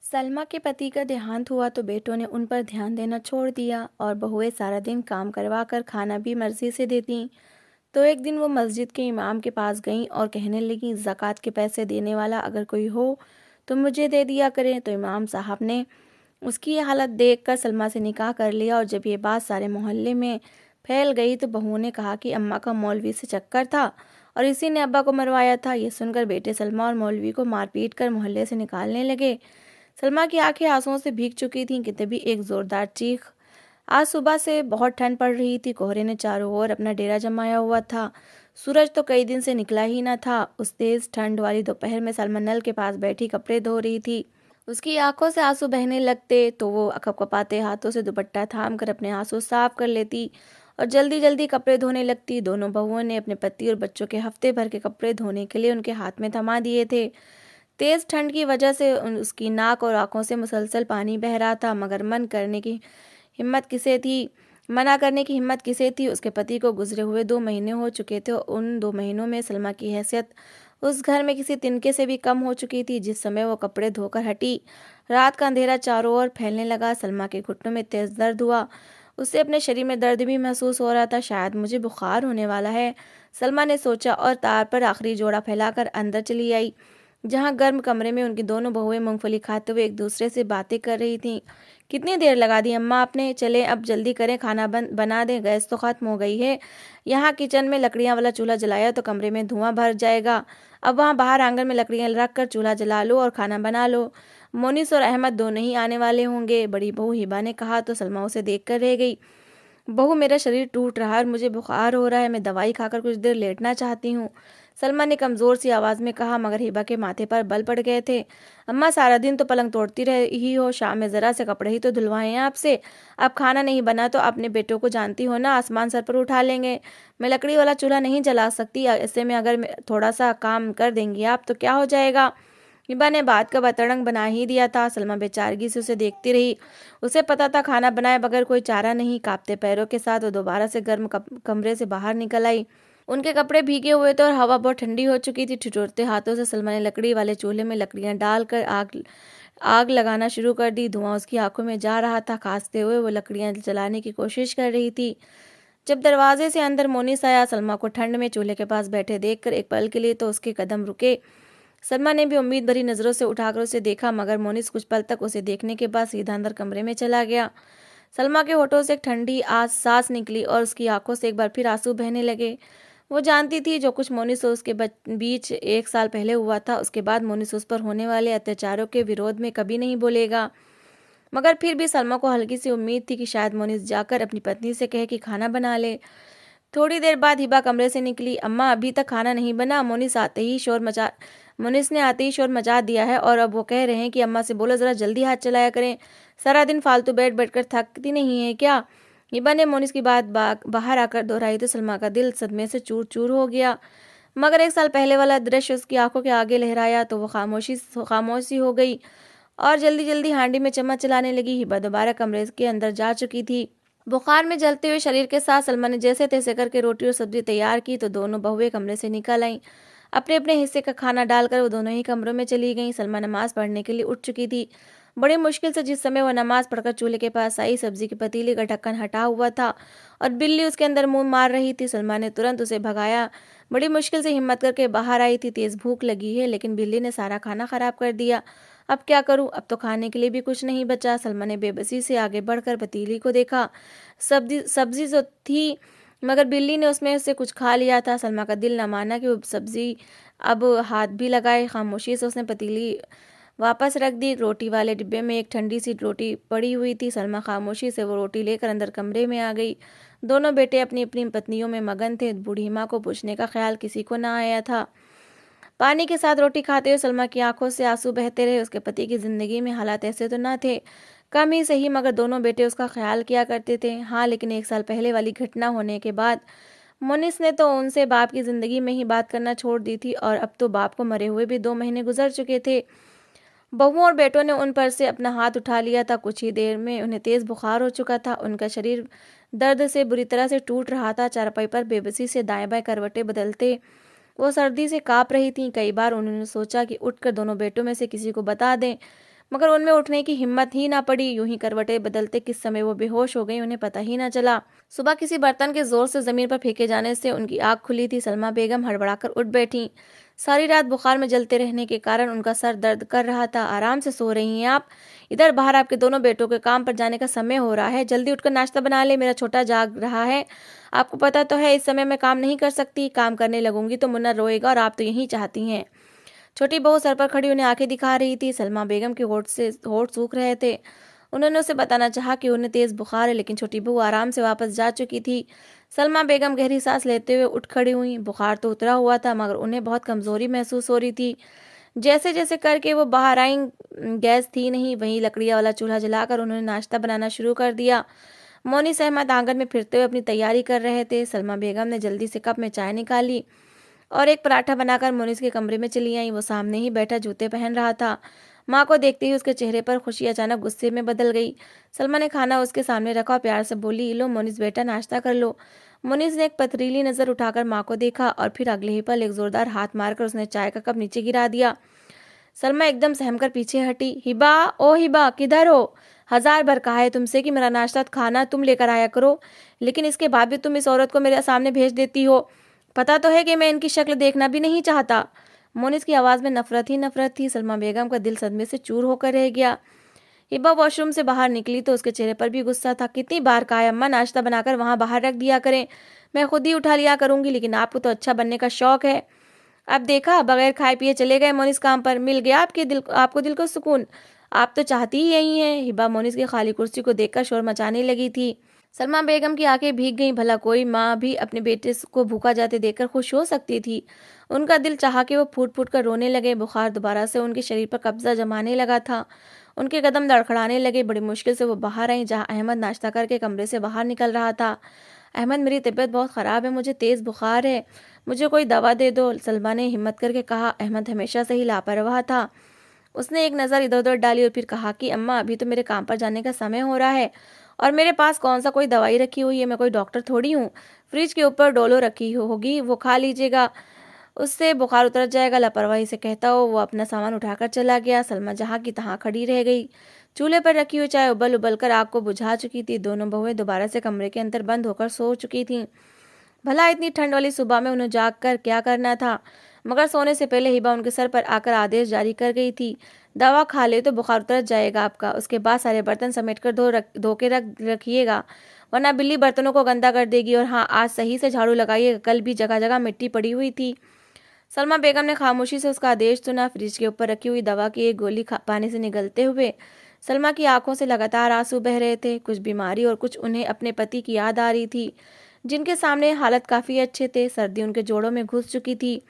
सलमा के पति का देहांत हुआ तो बेटों ने उन पर ध्यान देना छोड़ दिया और बहुएं सारा दिन काम करवा कर खाना भी मर्जी से देती। तो एक दिन वो मस्जिद के इमाम के पास गईं और कहने लगी, ज़कात के पैसे देने वाला अगर कोई हो तो मुझे दे दिया करें। तो इमाम साहब ने उसकी ये हालत देखकर सलमा से निकाह कर लिया। और जब ये बात सारे मोहल्ले में फैल गई तो बहुओं ने कहा कि अम्मा का मौलवी से चक्कर था और इसी ने अब्बा को मरवाया था। ये सुनकर बेटे सलमा और मौलवी को मारपीट कर मोहल्ले से निकालने लगे। सलमा की आंखें आंसुओं से भीग चुकी थीं कि तभी एक जोरदार चीख। आज सुबह से बहुत ठंड पड़ रही थी। कोहरे ने चारों ओर अपना डेरा जमाया हुआ था। सूरज तो कई दिन से निकला ही न था। उस तेज ठंड वाली दोपहर में सलमा नल के पास बैठी कपड़े धो रही थी। उसकी आंखों से आंसू बहने लगते तो वो कपकपाते हाथों से दुपट्टा थाम कर अपने आंसू साफ कर लेती और जल्दी जल्दी कपड़े धोने लगती। दोनों बहुओं ने अपने पति और बच्चों के हफ्ते भर के कपड़े धोने के लिए उनके हाथ में थमा दिए थे। तेज ठंड की वजह से उसकी नाक और आंखों से मुसलसल पानी बह रहा था, मगर मना करने की हिम्मत किसे थी। उसके पति को गुजरे हुए 2 महीने हो चुके थे और उन 2 महीनों में सलमा की हैसियत उस घर में किसी तिनके से भी कम हो चुकी थी। जिस समय वो कपड़े धोकर हटी, रात का अंधेरा चारों ओर फैलने लगा। सलमा के घुटनों में तेज दर्द हुआ। उसे अपने शरीर में दर्द भी महसूस हो रहा था। शायद मुझे बुखार होने वाला है, सलमा ने सोचा और तार पर आखिरी जोड़ा फैलाकर अंदर चली आई, जहां गर्म कमरे में उनकी दोनों बहुएं मूंगफली खाते हुए एक दूसरे से बातें कर रही थीं। कितनी देर लगा दी अम्मा आपने? चलें अब जल्दी करें, खाना बना दें, गैस तो खत्म हो गई है। यहाँ किचन में लकड़ियाँ वाला चूल्हा जलाया तो कमरे में धुआं भर जाएगा। अब वहाँ बाहर आंगन में लकड़ियाँ रख कर चूल्हा जला लो और खाना बना लो। मोनिस और अहमद दोनों ही आने वाले होंगे, बड़ी बहू हिबा ने कहा। तो सलमा उसे देख कर रह गई। बहू, मेरा शरीर टूट रहा है और मुझे बुखार हो रहा है, मैं दवाई खाकर कुछ देर लेटना चाहती हूँ, सलमा ने कमज़ोर सी आवाज़ में कहा। मगर हिबा के माथे पर बल पड़ गए थे। अम्मा, सारा दिन तो पलंग तोड़ती रही हो, शाम में ज़रा से कपड़े ही तो धुलवाए हैं आपसे। अब खाना नहीं बना तो अपने बेटों को जानती हो ना, आसमान सर पर उठा लेंगे। मैं लकड़ी वाला चूल्हा नहीं जला सकती। ऐसे में अगर थोड़ा सा काम कर देंगी आप तो क्या हो जाएगा? हिबा ने बात का बतरंग बना ही दिया था। सलमा बेचारगी से उसे देखती रही। उसे पता था खाना बनाए बगैर कोई चारा नहीं। कांपते पैरों के साथ वो दोबारा से गर्म कमरे से बाहर निकल आई। उनके कपड़े भीगे हुए थे और हवा बहुत ठंडी हो चुकी थी। ठिठुरते हाथों से सलमा ने लकड़ी वाले चूल्हे में लकड़ियां डालकर आग आग लगाना शुरू कर दी। धुआं उसकी आंखों में जा रहा था। खांसते हुए वो लकड़ियां जलाने की कोशिश कर रही थी। जब दरवाजे से अंदर मोनिस आया, सलमा को ठंड में चूल्हे के पास बैठे देखकर एक पल के लिए तो उसके कदम रुके। सलमा ने भी उम्मीद भरी नजरों से उठाकर उसे देखा, मगर मोनिस कुछ पल तक उसे देखने के बाद सीधा अंदर कमरे में चला गया। सलमा के होठों से एक ठंडी आज सांस निकली और उसकी आंखों से एक बार फिर आंसू बहने लगे। वो जानती थी जो कुछ मोनिस और उसके बीच 1 साल पहले हुआ था, उसके बाद मोनिस उस पर होने वाले अत्याचारों के विरोध में कभी नहीं बोलेगा। मगर फिर भी सलमा को हल्की सी उम्मीद थी कि शायद मोनिस जाकर अपनी पत्नी से कहे कि खाना बना ले। थोड़ी देर बाद हिबा कमरे से निकली। अम्मा, अभी तक खाना नहीं बना? मोनिस ने आते ही शोर मचा दिया है और अब वो कह रहे हैं कि अम्मा से बोलो जरा जल्दी हाथ चलाया करें, सारा दिन फालतू बैठ बैठ कर थकती नहीं है क्या? हिबा ने मोनिस की बात बाहर आकर दोहराई तो सलमा का दिल सदमे से चूर चूर हो गया। मगर 1 साल पहले वाला दृश्य उसकी आंखों के आगे लहराया तो वो खामोशी हो गई और जल्दी जल्दी हांडी में चम्मच चलाने लगी। हिबा दोबारा कमरे के अंदर जा चुकी थी। बुखार में जलते हुए शरीर के साथ सलमा ने जैसे तैसे करके रोटी और सब्जी तैयार की तो दोनों बहुएं कमरे से निकल आईं। अपने अपने हिस्से का खाना डालकर वो दोनों ही कमरों में चली गईं। सलमा नमाज पढ़ने के लिए उठ चुकी थी। बड़ी मुश्किल से जिस समय वह नमाज पढ़कर चूल्हे के पास आई, सब्जी के पतीले का ढक्कन हटा हुआ था और बिल्ली उसके अंदर मुंह मार रही थी। सलमा ने तुरंत उसे भगाया। बड़ी मुश्किल से हिम्मत करके बाहर आई थी। तेज भूख लगी है लेकिन बिल्ली ने सारा खाना खराब कर दिया। अब क्या करूं? अब तो खाने के लिए भी कुछ नहीं बचा। सलमा ने बेबसी से आगे बढ़कर पतीली को देखा। सब्जी सब्जी जो थी, मगर बिल्ली ने उसमें से कुछ खा लिया था। सलमा का दिल न माना कि वो सब्जी अब हाथ भी लगाए। खामोशी से उसने पतीली वापस रख दी। रोटी वाले डिब्बे में एक ठंडी सी रोटी पड़ी हुई थी। सलमा खामोशी से वो रोटी लेकर अंदर कमरे में आ गई। दोनों बेटे अपनी अपनी पत्नियों में मगन थे। बूढ़ी माँ को पूछने का ख्याल किसी को ना आया था। पानी के साथ रोटी खाते हुए सलमा की आंखों से आंसू बहते रहे। उसके पति की जिंदगी में हालात ऐसे तो ना थे, कम ही सही, मगर दोनों बेटे उसका ख्याल किया करते थे। हाँ, लेकिन 1 साल पहले वाली घटना होने के बाद मुनिस ने तो उनसे बाप की जिंदगी में ही बात करना छोड़ दी थी और अब तो बाप को मरे हुए भी 2 महीने गुजर चुके थे। बहुओं और बेटों ने उन पर से अपना हाथ उठा लिया था। कुछ ही देर में उन्हें तेज बुखार हो चुका था। उनका शरीर दर्द से बुरी तरह से टूट रहा था। चारपाई पर बेबसी से दाएं बाएं करवटें बदलते वो सर्दी से कांप रही थीं। कई बार उन्होंने सोचा कि उठकर दोनों बेटों में से किसी को बता दें, मगर उनमें उठने की हिम्मत ही ना पड़ी। यूं ही करवटें बदलते किस समय वो बेहोश हो गई, उन्हें पता ही ना चला। सुबह किसी बर्तन के जोर से जमीन पर फेंके जाने से उनकी आंख खुली थी। सलमा बेगम हड़बड़ाकर उठ बैठी। सारी रात बुखार में जलते रहने के कारण उनका सर दर्द कर रहा था। आराम से सो रही हैं आप? इधर बाहर आपके दोनों बेटों के काम पर जाने का समय हो रहा है। जल्दी उठकर नाश्ता बना ले, मेरा छोटा जाग रहा है। आपको पता तो है इस समय मैं काम नहीं कर सकती। काम करने लगूंगी तो मुन्ना रोएगा और आप तो यही चाहती हैं। छोटी बहू सर पर खड़ी उन्हें आंखें दिखा रही थी। सलमा बेगम के होठ सूख रहे थे। उन्होंने उसे बताना चाहा कि उन्हें तेज बुखार है, लेकिन छोटी बहू आराम से वापस जा चुकी थी। सलमा बेगम गहरी सांस लेते हुए उठ खड़ी हुई। बुखार तो उतरा हुआ था, मगर उन्हें बहुत कमजोरी महसूस हो रही थी। जैसे जैसे करके वो बाहर आई, गैस थी नहीं, वहीं लकड़ियां वाला चूल्हा जलाकर उन्होंने नाश्ता बनाना शुरू कर दिया। मोनी अहमद आंगन में फिरते हुए अपनी तैयारी कर रहे थे। सलमा बेगम ने जल्दी से कप में चाय निकाली और एक पराठा बनाकर मोनिस के कमरे में चली आई। वो सामने ही बैठा जूते पहन रहा था। माँ को देखते ही उसके चेहरे पर खुशी अचानक गुस्से में बदल गई। सलमा ने खाना उसके सामने रखा और प्यार से बोली, लो मोनिस बेटा, नाश्ता कर लो। मोनिस ने एक पथरीली नजर उठाकर माँ को देखा और फिर अगले ही पल एक जोरदार हाथ मारकर उसने चाय का कप नीचे गिरा दिया। सलमा एकदम सहमकर पीछे हटी। हिबा, ओ हिबा, किधर हो? हजार बार कहा है तुमसे कि मेरा नाश्ता खाना तुम लेकर आया करो, लेकिन इसके बाद भी तुम इस औरत को मेरे सामने भेज देती हो। पता तो है कि मैं इनकी शक्ल देखना भी नहीं चाहता। मोनिस की आवाज में नफरत ही नफरत थी। सलमा बेगम का दिल सदमे से चूर होकर रह गया। हिबा वॉशरूम से बाहर निकली तो उसके चेहरे पर भी गुस्सा था। कितनी बार कहा है अम्मा, नाश्ता बनाकर वहां बाहर रख दिया करें, मैं खुद ही उठा लिया करूंगी, लेकिन आपको तो अच्छा बनने का शौक है। अब देखा, बगैर खाए पिए चले गए मोनिस काम पर। मिल गया आपको दिल को सुकून। आप तो चाहती ही यही हैं। हिबा मोनिस की खाली कुर्सी को देखकर शोर मचाने लगी थी। सलमा बेगम की आंखें भीग गईं। भला कोई माँ भी अपने बेटे को भूखा जाते देखकर खुश हो सकती थी? उनका दिल चाहा कि वो फूट फूट कर रोने लगे। बुखार दोबारा से उनके शरीर पर कब्जा जमाने लगा था। उनके कदम लड़खड़ाने लगे। बड़ी मुश्किल से वो बाहर आई, जहाँ अहमद नाश्ता करके कमरे से बाहर निकल रहा था। अहमद, मेरी तबीयत बहुत ख़राब है, मुझे तेज़ बुखार है, मुझे कोई दवा दे दो, सलमा ने हिम्मत करके कहा। अहमद हमेशा से ही लापरवाह था। उसने एक नज़र इधर उधर डाली और फिर कहा कि अम्मा, अभी तो मेरे काम पर जाने का समय हो रहा है और मेरे पास कौन सा कोई दवाई रखी हुई है, मैं कोई डॉक्टर थोड़ी हूँ। फ्रिज के ऊपर डोलो रखी होगी, वो खा लीजिएगा, उससे बुखार उतर जाएगा। लापरवाही से कहता हो वो अपना सामान उठाकर चला गया। सलमा जहाँ की तहाँ खड़ी रह गई। चूल्हे पर रखी हुई चाय उबल उबल कर आग को बुझा चुकी थी। दोनों बहुएं दोबारा से कमरे के अंदर बंद होकर सो चुकी थीं। भला इतनी ठंड वाली सुबह में उन्हें जाग कर क्या करना था? मगर सोने से पहले हिबा उनके सर पर आकर आदेश जारी कर गई थी, दवा खा ले तो बुखार उतर जाएगा आपका। उसके बाद सारे बर्तन समेट कर धो के रख रखिएगा, वरना बिल्ली बर्तनों को गंदा कर देगी। और हाँ, आज सही से झाड़ू लगाइएगा, कल भी जगह जगह मिट्टी पड़ी हुई थी। सलमा बेगम ने खामोशी से उसका आदेश सुना। फ्रिज के ऊपर रखी हुई दवा की एक गोली पानी से निगलते हुए सलमा की आंखों से लगातार आंसू बह रहे थे। कुछ बीमारी और कुछ उन्हें अपने पति की याद आ रही थी, जिनके सामने हालत काफ़ी अच्छे थे। सर्दी उनके जोड़ों में घुस चुकी थी।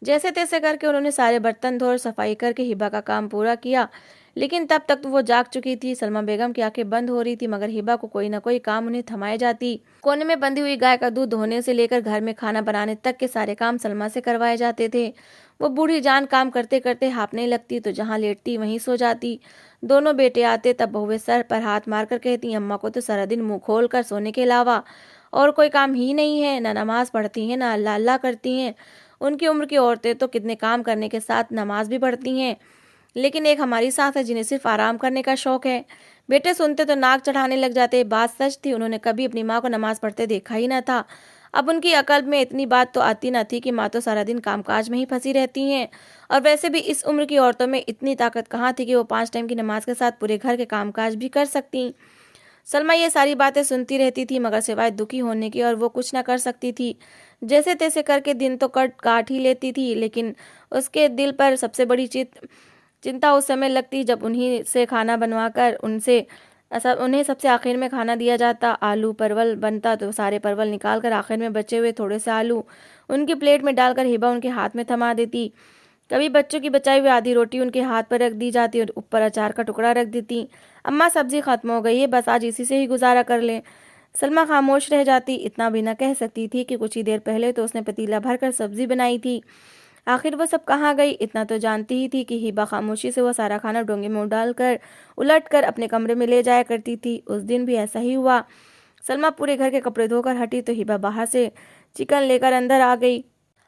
जैसे तैसे करके उन्होंने सारे बर्तन धो और सफाई करके हिबा का काम पूरा किया, लेकिन तब तक तो वो जाग चुकी थी। सलमा बेगम की आंखें बंद हो रही थी, मगर हिबा को कोई ना कोई काम उन्हें थमाए जाती। कोने में बंधी हुई गाय का दूध धोने से लेकर घर में खाना बनाने तक के सारे काम सलमा से करवाए जाते थे। वो बूढ़ी जान काम करते करते हांफने लगती तो जहाँ लेटती वहीं सो जाती। दोनों बेटे आते तब बहुएं सर पर हाथ मारकर कहती, अम्मा को तो सारा दिन मुंह खोल कर सोने के अलावा और कोई काम ही नहीं है। ना नमाज पढ़ती हैं, ना अल्लाह अल्लाह करती हैं। उनकी उम्र की औरतें तो कितने काम करने के साथ नमाज भी पढ़ती हैं, लेकिन एक हमारी साथ है जिन्हें सिर्फ आराम करने का शौक है। बेटे सुनते तो नाक चढ़ाने लग जाते। बात सच थी, उन्होंने कभी अपनी माँ को नमाज पढ़ते देखा ही ना था। अब उनकी अकल में इतनी बात तो आती न थी कि माँ तो सारा दिन कामकाज में ही फंसी रहती हैं, और वैसे भी इस उम्र की औरतों में इतनी ताकत कहाँ थी कि वो 5 टाइम की नमाज के साथ पूरे घर के कामकाज भी कर सकती। सलमा ये सारी बातें सुनती रहती थी, मगर सिवाय दुखी होने की और वो कुछ ना कर सकती थी। जैसे तैसे करके दिन तो कट काट ही लेती थी, लेकिन उसके दिल पर सबसे बड़ी चिंता उस समय लगती जब उन्हीं से खाना बनवाकर उन्हें सबसे आखिर में खाना दिया जाता। आलू परवल बनता तो सारे परवल निकाल कर आखिर में बचे हुए थोड़े से आलू उनकी प्लेट में डालकर हिबा उनके हाथ में थमा देती। कभी बच्चों की बचाई हुई आधी रोटी उनके हाथ पर रख दी जाती और ऊपर अचार का टुकड़ा रख देती। अम्मा, सब्जी खत्म हो गई है, बस आज इसी से ही गुजारा कर लें। सलमा खामोश रह जाती। इतना भी न कह सकती थी कि कुछ ही देर पहले तो उसने पतीला भरकर सब्जी बनाई थी। आखिर वो सब कहाँ गई? इतना तो जानती ही थी कि हिबा खामोशी से वो सारा खाना डोंगे में डालकर उलट कर अपने कमरे में ले जाया करती थी। उस दिन भी ऐसा ही हुआ। सलमा पूरे घर के कपड़े धोकर हटी तो हिबा बाहर से चिकन लेकर अंदर आ गई।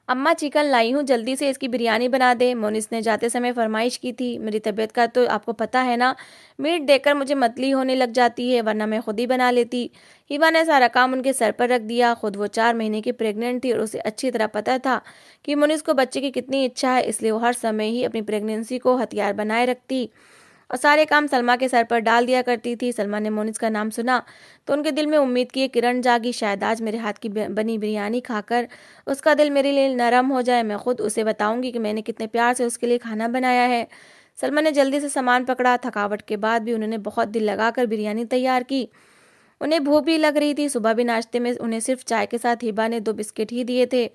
अम्मा चिकन लाई हूँ, जल्दी से इसकी बिरयानी बना दे, मोनिस ने जाते समय फरमाइश की थी। मेरी तबीयत का तो आपको पता है ना, मीट देखकर मुझे मतली होने लग जाती है, वरना मैं खुद ही बना लेती। हिबा ने सारा काम उनके सर पर रख दिया। खुद वो 4 महीने की प्रेग्नेंट थी और उसे अच्छी तरह पता था कि मोनिस को बच्चे की कितनी इच्छा है, इसलिए वो हर समय ही अपनी प्रेगनेंसी को हथियार बनाए रखती और सारे काम सलमा के सर पर डाल दिया करती थी। सलमा ने मोनिस का नाम सुना तो उनके दिल में उम्मीद की एक किरण जागी, शायद आज मेरे हाथ की बनी बिरयानी खाकर उसका दिल मेरे लिए नरम हो जाए। मैं खुद उसे बताऊंगी कि मैंने कितने प्यार से उसके लिए खाना बनाया है। सलमा ने जल्दी से सामान पकड़ा। थकावट के बाद भी उन्होंने बहुत दिल लगाकर बिरयानी तैयार की। उन्हें भूख भी लग रही थी। सुबह भी नाश्ते में उन्हें सिर्फ चाय के साथ हिबा ने 2 बिस्किट ही दिए थे।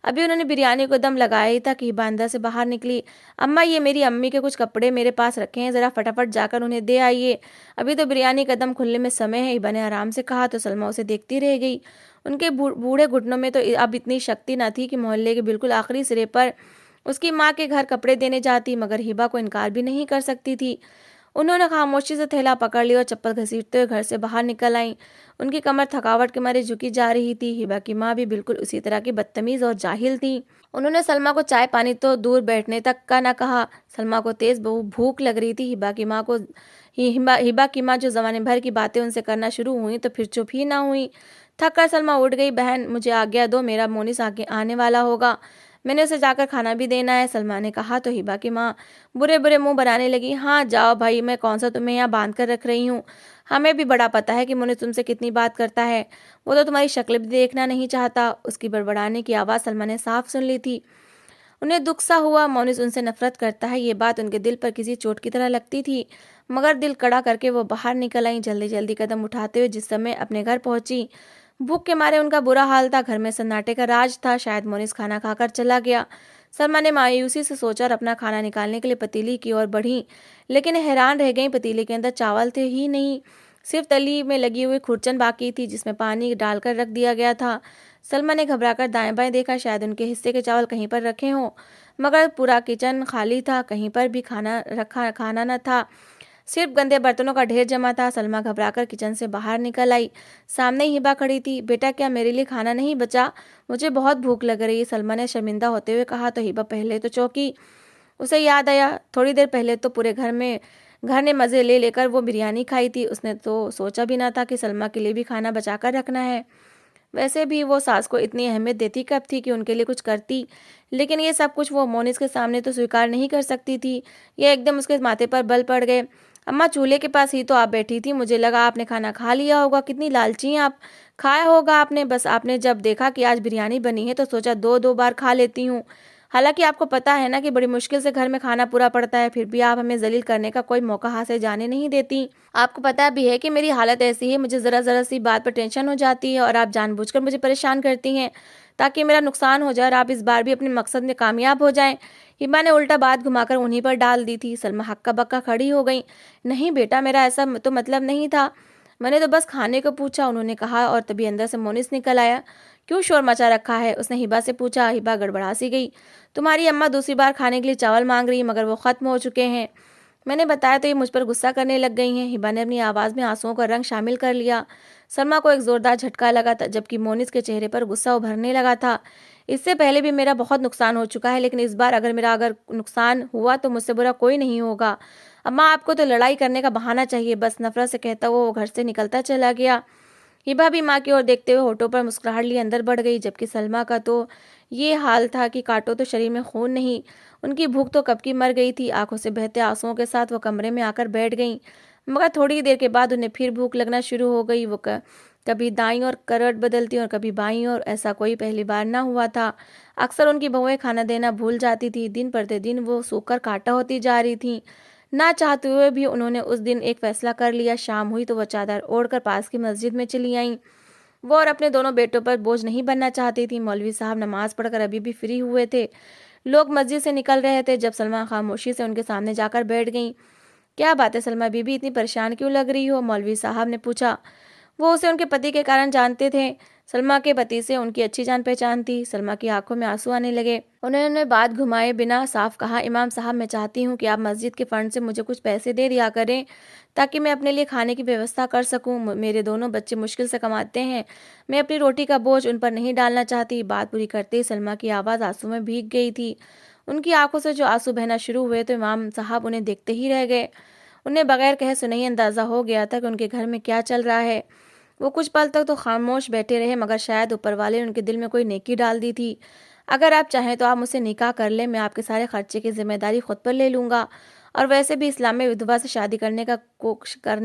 अभी उन्होंने बिरयानी को दम लगाया ही था कि हिबा अंदर से बाहर निकली। अम्मा, ये मेरी अम्मी के कुछ कपड़े मेरे पास रखे हैं, ज़रा फटाफट जाकर उन्हें दे आइए, अभी तो बिरयानी का दम खुलने में समय है, हिबा ने आराम से कहा। तो सलमा उसे देखती रह गई। उनके बूढ़े घुटनों में तो अब इतनी शक्ति न थी कि मोहल्ले के बिल्कुल आखिरी सिरे पर उसकी माँ के घर कपड़े देने जाती, मगर हिबा को इनकार भी नहीं कर सकती थी। उन्होंने खामोशी से थैला पकड़ लिया और चप्पल घसीटते हुए घर से बाहर निकल आई। उनकी कमर थकावट के मारे झुकी जा रही थी। हिबा की माँ भी बिल्कुल उसी तरह की बदतमीज और जाहिल थी। उन्होंने सलमा को चाय पानी तो दूर बैठने तक का न कहा। सलमा को तेज भूख लग रही थी। हिबा की माँ जो जमाने भर की बातें उनसे करना शुरू हुई तो फिर चुप ही ना हुई। थक कर सलमा उठ गई। बहन, मुझे आज्ञा दो, मेरा मोनिस आगे आने वाला होगा, मैंने उसे जाकर खाना भी देना है, सलमा ने कहा। तो हिबा की माँ बुरे बुरे मुंह बनाने लगी। हाँ जाओ भाई, मैं कौन सा तुम्हें यहाँ बांध कर रख रही हूँ, हमें भी बड़ा पता है कि मुन्नी तुमसे कितनी बात करता है, वो तो तुम्हारी शक्ल भी देखना नहीं चाहता। उसकी बड़बड़ाने की आवाज़ सलमा ने साफ सुन ली थी। उन्हें दुख सा हुआ। मोनिस उनसे नफरत करता है, ये बात उनके दिल पर किसी चोट की तरह लगती थी, मगर दिल कड़ा करके वो बाहर निकल आई, जल्दी जल्दी कदम उठाते हुए। जिस समय अपने घर पहुंची, भूख के मारे उनका बुरा हाल था। घर में सन्नाटे का राज था। शायद मोनिस खाना खाकर चला गया। सलमा ने मायूसी से सोचा और अपना खाना निकालने के लिए पतीली की ओर बढ़ी, लेकिन हैरान रह गई। पतीले के अंदर चावल थे ही नहीं, सिर्फ तली में लगी हुई खुरचन बाकी थी जिसमें पानी डालकर रख दिया गया था। सलमा ने घबराकर दाएं बाएं देखा, शायद उनके हिस्से के चावल कहीं पर रखे हों, मगर पूरा किचन खाली था, कहीं पर भी खाना न था, सिर्फ गंदे बर्तनों का ढेर जमा था। सलमा घबराकर किचन से बाहर निकल आई। सामने ही हिबा खड़ी थी। बेटा, क्या मेरे लिए खाना नहीं बचा? मुझे बहुत भूख लग रही है, सलमा ने शर्मिंदा होते हुए कहा। तो हिबा पहले तो चौंकी। उसे याद आया, थोड़ी देर पहले तो पूरे घर ने मज़े ले लेकर वो बिरयानी खाई थी। उसने तो सोचा भी ना था कि सलमा के लिए भी खाना बचा कर रखना है। वैसे भी वो सास को इतनी अहमियत देती कब थी कि उनके लिए कुछ करती, लेकिन ये सब कुछ वो मोनिस के सामने तो स्वीकार नहीं कर सकती थी। यह एकदम उसके माथे पर बल पड़ गए। अम्मा, चूल्हे के पास ही तो आप बैठी थी, मुझे लगा आपने खाना खा लिया होगा, कितनी लालची हैं आप, खाया होगा आपने, बस आपने जब देखा कि आज बिरयानी बनी है तो सोचा दो दो बार खा लेती हूँ। हालांकि आपको पता है ना कि बड़ी मुश्किल से घर में खाना पूरा पड़ता है, फिर भी आप हमें जलील करने का कोई मौका हाथ से जाने नहीं देती। आपको पता भी है कि मेरी हालत ऐसी है, मुझे ज़रा ज़रा सी बात पर टेंशन हो जाती है और आप जानबूझकर मुझे परेशान करती हैं ताकि मेरा नुकसान हो जाए और आप इस बार भी अपने मकसद में कामयाब हो जाएं। हिमा ने उल्टा बात घुमाकर उन्हीं पर डाल दी थी। सलमा हक्का बक्का खड़ी हो गई। नहीं बेटा, मेरा ऐसा तो मतलब नहीं था, मैंने तो बस खाने को पूछा, उन्होंने कहा। और तभी अंदर से मोनिस निकल आया। क्यों शोर मचा रखा है? उसने हिबा से पूछा। हिबा गड़बड़ा सी गई। तुम्हारी अम्मा दूसरी बार खाने के लिए चावल मांग रही, मगर वो खत्म हो चुके हैं, मैंने बताया तो ये मुझ पर गुस्सा करने लग गई हैं। हिबा ने अपनी आवाज़ में आंसुओं का रंग शामिल कर लिया। सलमा को एक जोरदार झटका लगा था, जबकि मोनिस के चेहरे पर गुस्सा उभरने लगा था। इससे पहले भी मेरा बहुत नुकसान हो चुका है, लेकिन इस बार अगर नुकसान हुआ तो मुझसे बुरा कोई नहीं होगा। अम्मा, आपको तो लड़ाई करने का बहाना चाहिए बस, नफरत से कहता हुआ वो घर से निकलता चला गया। हिबा भी माँ की ओर देखते हुए होठों पर मुस्कुराहट लिए अंदर बढ़ गई, जबकि सलमा का तो ये हाल था कि काटो तो शरीर में खून नहीं। उनकी भूख तो कब की मर गई थी। आंखों से बहते आंसुओं के साथ वो कमरे में आकर बैठ गईं, मगर थोड़ी देर के बाद उन्हें फिर भूख लगना शुरू हो गई। कभी दाईं और करवट बदलती और कभी बाईं और, ऐसा कोई पहली बार ना हुआ था। अक्सर उनकी बहुएं खाना देना भूल जाती थी। दिन प्रतिदिन वो सूखकर काटा होती जा रही थी। ना चाहते हुए भी उन्होंने उस दिन एक फैसला कर लिया। शाम हुई तो वह चादर ओढ़कर पास की मस्जिद में चली आईं। वो और अपने दोनों बेटों पर बोझ नहीं बनना चाहती थी। मौलवी साहब नमाज पढ़कर अभी भी फ्री हुए थे। लोग मस्जिद से निकल रहे थे जब सलमा खामोशी से उनके सामने जाकर बैठ गईं। क्या बात है सलमा बीबी, इतनी परेशान क्यों लग रही हो? मौलवी साहब ने पूछा। वो उसे उनके पति के कारण जानते थे। सलमा के पति से उनकी अच्छी जान पहचान थी। सलमा की आंखों में आंसू आने लगे। उन्होंने बात घुमाए बिना साफ कहा, इमाम साहब, मैं चाहती हूँ कि आप मस्जिद के फंड से मुझे कुछ पैसे दे दिया करें ताकि मैं अपने लिए खाने की व्यवस्था कर सकूं। मेरे दोनों बच्चे मुश्किल से कमाते हैं। मैं अपनी रोटी का बोझ उन पर नहीं डालना चाहती। बात पूरी करते ही सलमा की आवाज़ आंसू में भीग गई थी। उनकी आंखों से जो आंसू बहना शुरू हुए तो इमाम साहब उन्हें देखते ही रह गए। उन्हें बगैर कहे सुने ही अंदाज़ा हो गया था कि उनके घर में क्या चल रहा है। वो कुछ पल तक तो खामोश बैठे रहे, मगर शायद ऊपर वाले ने उनके दिल में कोई नेकी डाल दी थी। अगर आप चाहें तो आप मुझसे निकाह कर लें, मैं आपके सारे खर्चे की जिम्मेदारी खुद पर ले लूँगा। और वैसे भी इस्लाम में विधवा से शादी करने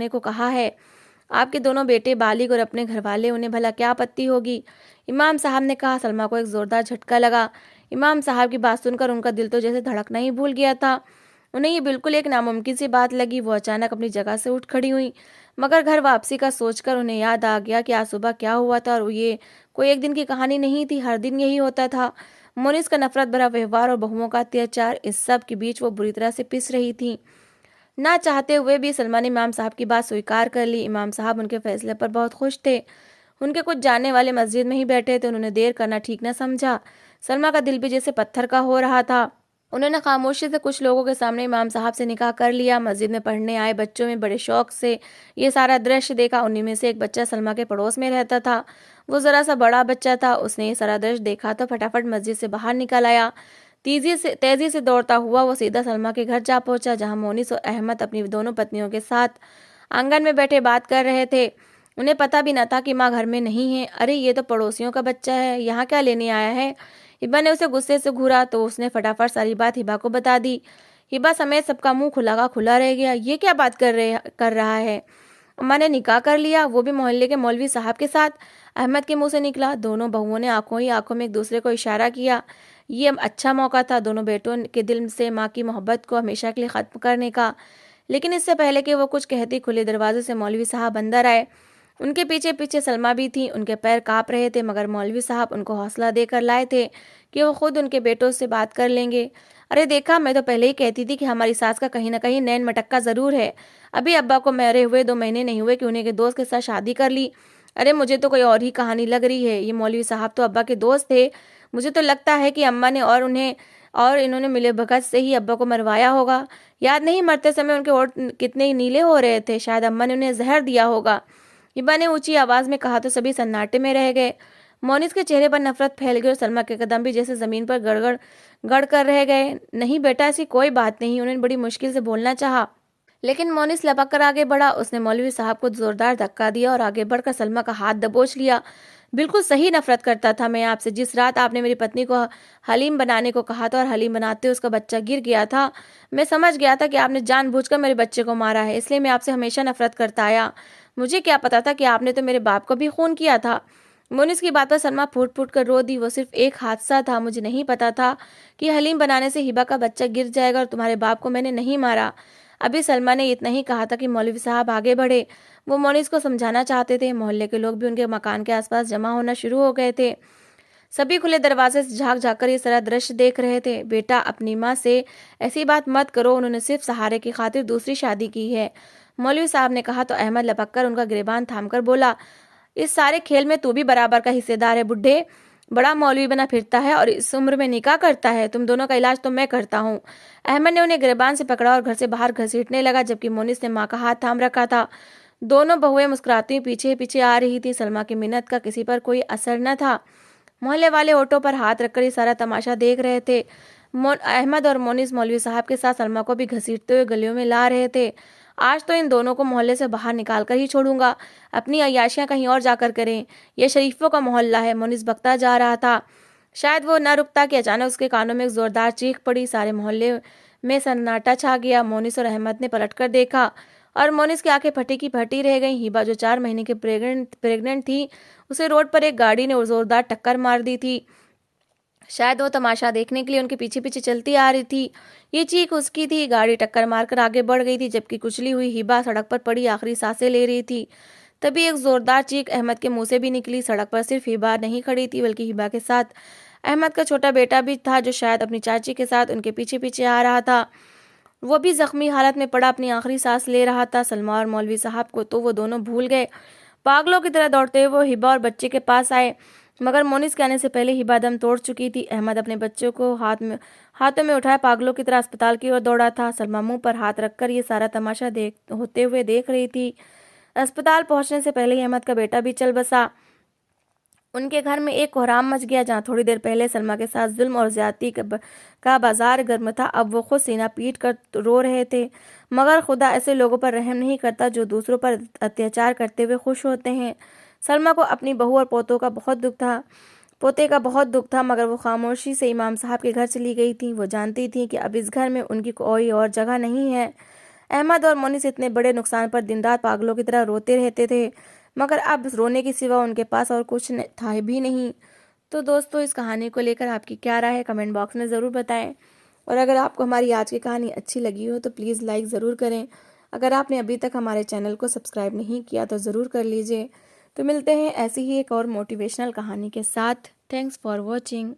को कहा है। आपके दोनों बेटे बालिग और अपने घरवाले, उन्हें भला क्या आपत्ति होगी? इमाम साहब ने कहा। सलमा को एक जोरदार झटका लगा। इमाम साहब की बात सुनकर उनका दिल तो जैसे धड़कना ही भूल गया था। उन्हें ये बिल्कुल एक नामुमकिन सी बात लगी। वो अचानक अपनी जगह से उठ खड़ी हुई, मगर घर वापसी का सोचकर उन्हें याद आ गया कि आज सुबह क्या हुआ था, और ये कोई एक दिन की कहानी नहीं थी, हर दिन यही होता था। मोनिस का नफरत भरा व्यवहार और बहुओं का अत्याचार, इस सब के बीच वो बुरी तरह से पिस रही थी। ना चाहते हुए भी सलमा ने इमाम साहब की बात स्वीकार कर ली। इमाम साहब उनके फैसले पर बहुत खुश थे। उनके कुछ जानने वाले मस्जिद में ही बैठे थे। उन्होंने देर करना ठीक न समझा। सलमा का दिल भी जैसे पत्थर का हो रहा था। उन्होंने खामोशी से कुछ लोगों के सामने इमाम साहब से निकाह कर लिया। मस्जिद में पढ़ने आए बच्चों में बड़े शौक से ये सारा दृश्य देखा। उन्हीं में से एक बच्चा सलमा के पड़ोस में रहता था। वो जरा सा बड़ा बच्चा था। उसने ये सारा दृश्य देखा तो फटाफट मस्जिद से बाहर निकल आया। तेजी से दौड़ता हुआ वो सीधा सलमा के घर जा पहुंचा, जहां मोनिस और अहमद अपनी दोनों पत्नियों के साथ आंगन में बैठे बात कर रहे थे। उन्हें पता भी न था कि माँ घर में नहीं है। अरे, ये तो पड़ोसियों का बच्चा है, यहाँ क्या लेने आया है? हिबा ने उसे गुस्से से घूरा तो उसने फटाफट सारी बात हिबा को बता दी। हिबा समेत सबका मुंह खुला का खुला रह गया। ये क्या बात कर रहा है? अम्मा ने निकाह कर लिया, वो भी मोहल्ले के मौलवी साहब के साथ? अहमद के मुंह से निकला। दोनों बहुओं ने आंखों ही आंखों में एक दूसरे को इशारा किया। ये अच्छा मौका था दोनों बेटों के दिल से माँ की मोहब्बत को हमेशा के लिए ख़त्म करने का। लेकिन इससे पहले कि वो कुछ कहती, खुले दरवाजे से मौलवी साहब अंदर आए। उनके पीछे पीछे सलमा भी थी। उनके पैर कांप रहे थे, मगर मौलवी साहब उनको हौसला देकर लाए थे कि वो खुद उनके बेटों से बात कर लेंगे। अरे देखा, मैं तो पहले ही कहती थी कि हमारी सास का कहीं ना कहीं नैन मटक्का ज़रूर है। अभी अब्बा को मरे हुए 2 महीने नहीं हुए कि उन्हीं के दोस्त के साथ शादी कर ली। अरे, मुझे तो कोई और ही कहानी लग रही है। ये मौलवी साहब तो अब्बा के दोस्त थे। मुझे तो लगता है कि अम्मा ने और इन्होंने मिले भगत से ही अब्बा को मरवाया होगा। याद नहीं, मरते समय उनके होंठ कितने नीले हो रहे थे। शायद अम्मा ने उन्हें जहर दिया होगा। हिबा ने ऊंची आवाज में कहा तो सभी सन्नाटे में रह गए। मोनिस के चेहरे पर नफरत फैल गई और सलमा के कदम भी जैसे जमीन पर गड़गड़ गड़ कर रह गए। नहीं बेटा, ऐसी कोई बात नहीं, उन्होंने बड़ी मुश्किल से बोलना चाहा, लेकिन मोनिस लपक कर आगे बढ़ा। उसने मौलवी साहब को जोरदार धक्का दिया और आगे बढ़कर सलमा का हाथ दबोच लिया। बिल्कुल सही नफरत करता था मैं आपसे। जिस रात आपने मेरी पत्नी को हलीम बनाने को कहा था और हलीम बनाते हुए उसका बच्चा गिर गया था, मैं समझ गया था कि आपने जानबूझकर मेरे बच्चे को मारा है। इसलिए मैं आपसे हमेशा नफरत करता आया। मुझे क्या पता था कि आपने तो मेरे बाप को भी खून किया था। मोनिस की बात पर सलमा फूट फूट कर रो दी। वो सिर्फ एक हादसा था। मुझे नहीं पता था कि हलीम बनाने से हिबा का बच्चा गिर जाएगा, और तुम्हारे बाप को मैंने नहीं मारा। अभी सलमा ने इतना ही कहा था कि मौलवी साहब आगे बढ़े। वो मोनिस को समझाना चाहते थे। मोहल्ले के लोग भी उनके मकान के आसपास जमा होना शुरू हो गए थे। सभी खुले दरवाजे से झांक झांक कर ये सारा दृश्य देख रहे थे। बेटा, अपनी माँ से ऐसी बात मत करो, उन्होंने सिर्फ सहारे की खातिर दूसरी शादी की है, मौलवी साहब ने कहा तो अहमद लपक कर उनका गिरबान थामकर बोला, इस सारे खेल में तू भी बराबर का हिस्सेदार है बुड्ढे। बड़ा मौलवी बना फिरता है और इस उम्र में निकाह करता है। तुम दोनों का इलाज तो मैं करता हूँ। अहमद ने उन्हें गिरबान से पकड़ा और घर से बाहर घसीटने लगा, जबकि मोनिस ने माँ का हाथ थाम रखा था। दोनों बहुएं मुस्कुराती हुई पीछे पीछे आ रही थी। सलमा की मिन्नत का किसी पर कोई असर न था। मोहल्ले वाले ऑटो पर हाथ रखकर ये सारा तमाशा देख रहे थे। अहमद और मोनिस मौलवी साहब के साथ सलमा को भी घसीटते हुए गलियों में ला रहे थे। आज तो इन दोनों को मोहल्ले से बाहर निकाल कर ही छोड़ूंगा। अपनी अय्याशियां कहीं और जाकर करें। यह शरीफों का मोहल्ला है। मोनिस बकता जा रहा था। शायद वो न रुकता कि अचानक उसके कानों में एक जोरदार चीख पड़ी। सारे मोहल्ले में सन्नाटा छा गया। मोनिस और अहमद ने पलटकर देखा और मोनिस की आंखें फटी की फटी रह गईं। हिबा जो 4 महीने की प्रेग्नेंट थी, उसे रोड पर एक गाड़ी ने जोरदार टक्कर मार दी थी। शायद वो तमाशा देखने के लिए उनके पीछे पीछे चलती आ रही थी। ये चीख उसकी थी। गाड़ी टक्कर मारकर आगे बढ़ गई थी, जबकि कुचली हुई हिबा सड़क पर पड़ी आखिरी सांसें ले रही थी। तभी एक जोरदार चीख अहमद के मुंह से भी निकली। सड़क पर सिर्फ हिबा नहीं खड़ी थी, बल्कि हिबा के साथ अहमद का छोटा बेटा भी था, जो शायद अपनी चाची के साथ उनके पीछे पीछे आ रहा था। वो भी जख्मी हालत में पड़ा अपनी आखिरी सांस ले रहा था। सलमा और मौलवी साहब को तो वो दोनों भूल गए। पागलों की तरह दौड़ते हुए वो हिबा और बच्चे के पास आए, मगर मोनिस के आने से पहले हिबा दम तोड़ चुकी थी। अहमद अपने बच्चों को हाथों में उठाए पागलों की तरह अस्पताल की ओर दौड़ा था। सलमा मुंह पर हाथ रखकर ये सारा तमाशा होते हुए देख रही थी। अस्पताल पहुंचने से पहले ही अहमद का बेटा भी चल बसा। उनके घर में एक कोहराम मच गया। जहां थोड़ी देर पहले सलमा के साथ जुल्म और ज्यादती का बाजार गर्म था, अब वो खुद सीना पीट कर रो रहे थे। मगर खुदा ऐसे लोगों पर रहम नहीं करता जो दूसरों पर अत्याचार करते हुए खुश होते हैं। सलमा को अपनी बहू और पोते का बहुत दुख था, मगर वो खामोशी से इमाम साहब के घर चली गई थी। वो जानती थी कि अब इस घर में उनकी कोई और जगह नहीं है। अहमद और मोनिस इतने बड़े नुकसान पर दिन रात पागलों की तरह रोते रहते थे, मगर अब रोने के सिवा उनके पास और कुछ था भी नहीं। तो दोस्तों, इस कहानी को लेकर आपकी क्या राय है, कमेंट बॉक्स में ज़रूर बताएं। और अगर आपको हमारी आज की कहानी अच्छी लगी हो तो प्लीज़ लाइक ज़रूर करें। अगर आपने अभी तक हमारे चैनल को सब्सक्राइब नहीं किया तो ज़रूर कर लीजिए। तो मिलते हैं ऐसी ही एक और मोटिवेशनल कहानी के साथ। Thanks for watching.